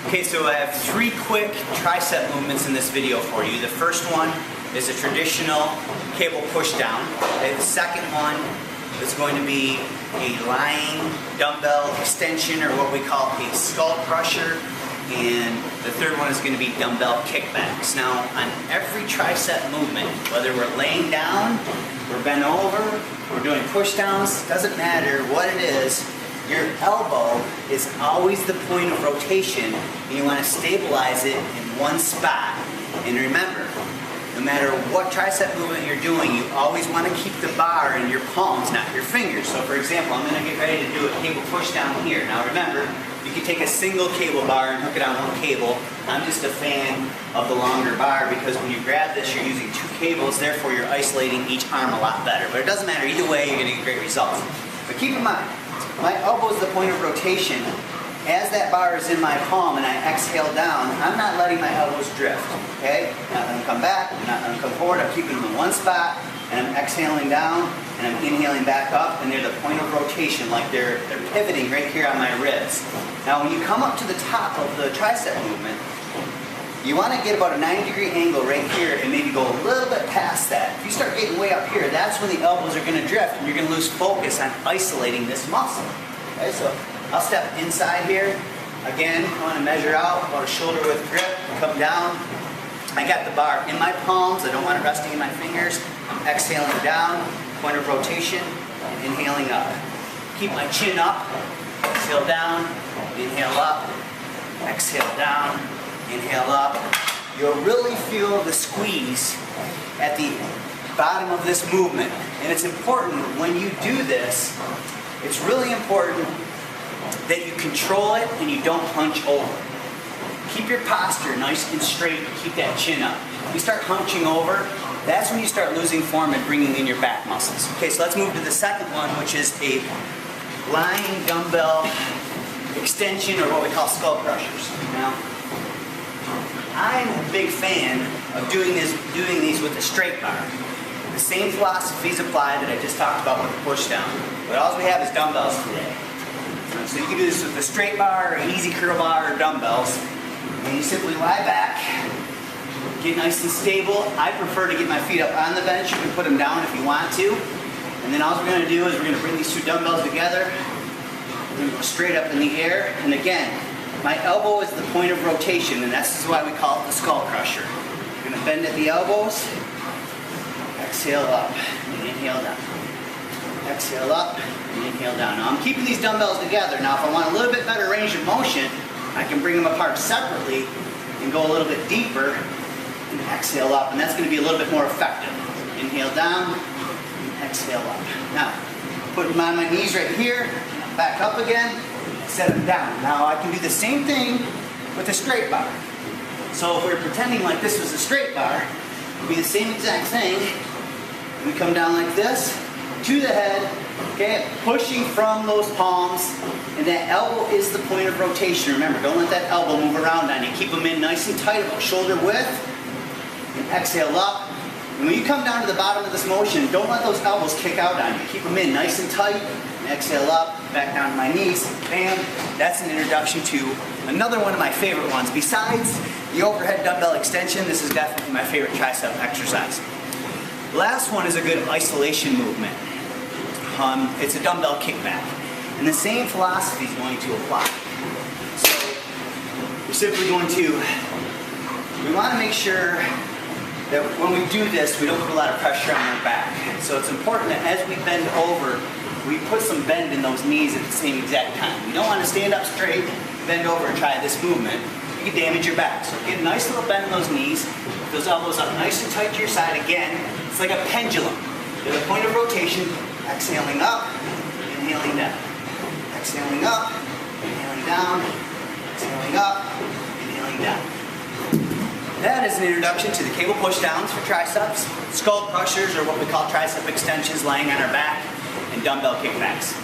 Okay, so I have 3 quick tricep movements in this video for you. The first one is a traditional cable push down. Okay, the second one is going to be a lying dumbbell extension, or what we call a skull crusher. And the third one is going to be dumbbell kickbacks. Now, on every tricep movement, whether we're laying down, we're bent over, we're doing push downs, doesn't matter what it is, your elbow is always the point of rotation, and you want to stabilize it in one spot. And remember, no matter what tricep movement you're doing, you always want to keep the bar in your palms, not your fingers. So for example, I'm going to get ready to do a cable push down here. Now remember, you can take a single cable bar and hook it on one cable. I'm just a fan of the longer bar because when you grab this, you're using 2 cables, therefore you're isolating each arm a lot better. But it doesn't matter, either way, you're going to get great results. But keep in mind, my elbow is the point of rotation. As that bar is in my palm and I exhale down, I'm not letting my elbows drift, okay? I'm not letting them come back, I'm not letting them come forward, I'm keeping them in one spot, and I'm exhaling down, and I'm inhaling back up, and they're the point of rotation, like they're pivoting right here on my ribs. Now when you come up to the top of the tricep movement, you want to get about a 90-degree angle right here and maybe go a little bit past that. If you start getting way up here, that's when the elbows are going to drift and you're going to lose focus on isolating this muscle. Okay, so I'll step inside here. Again, I want to measure out about a shoulder width grip, come down. I got the bar in my palms, I don't want it resting in my fingers. I'm exhaling down, point of rotation, and inhaling up. Keep my chin up, exhale down, inhale up, exhale down, inhale up. You'll really feel the squeeze at the bottom of this movement. And it's important when you do this, it's really important that you control it and you don't hunch over. Keep your posture nice and straight and keep that chin up. If you start hunching over, that's when you start losing form and bringing in your back muscles. Okay, so let's move to the second one, which is a lying dumbbell extension, or what we call skull crushers. Now, I'm a big fan of doing these with a straight bar. The same philosophies apply that I just talked about with the push down. But all we have is dumbbells today. So you can do this with a straight bar, an easy curl bar, or dumbbells. And you simply lie back, get nice and stable. I prefer to get my feet up on the bench. You can put them down if you want to. And then all we're going to do is we're going to bring these 2 dumbbells together. We're going to go straight up in the air. And again, my elbow is the point of rotation, and that's why we call it the skull crusher. You're going to bend at the elbows, exhale up, and inhale down. Exhale up, and inhale down. Now I'm keeping these dumbbells together. Now if I want a little bit better range of motion, I can bring them apart separately and go a little bit deeper and exhale up, and that's going to be a little bit more effective. Inhale down, and exhale up. Now, put them on my knees right here, back up again, set them down. Now I can do the same thing with a straight bar. So if we're pretending like this was a straight bar, it would be the same exact thing. We come down like this, to the head, okay, pushing from those palms, and that elbow is the point of rotation. Remember, don't let that elbow move around on you. Keep them in nice and tight, about shoulder width, and exhale up. And when you come down to the bottom of this motion, don't let those elbows kick out on you. Keep them in nice and tight, and exhale up, back down to my knees, bam. That's an introduction to another one of my favorite ones. Besides the overhead dumbbell extension, this is definitely my favorite tricep exercise. The last one is a good isolation movement. It's a dumbbell kickback. And the same philosophy is going to apply. So we're simply going to, we want to make sure that when we do this, we don't put a lot of pressure on our back. So it's important that as we bend over, we put some bend in those knees at the same exact time. You don't want to stand up straight, bend over and try this movement. You can damage your back. So get a nice little bend in those knees, those elbows up nice and tight to your side. Again, it's like a pendulum. They're the point of rotation. Exhaling up, inhaling down. Exhaling up, inhaling down. Exhaling up, inhaling down. That is an introduction to the cable push downs for triceps, skull crushers, or what we call tricep extensions, lying on our back, and dumbbell kickbacks.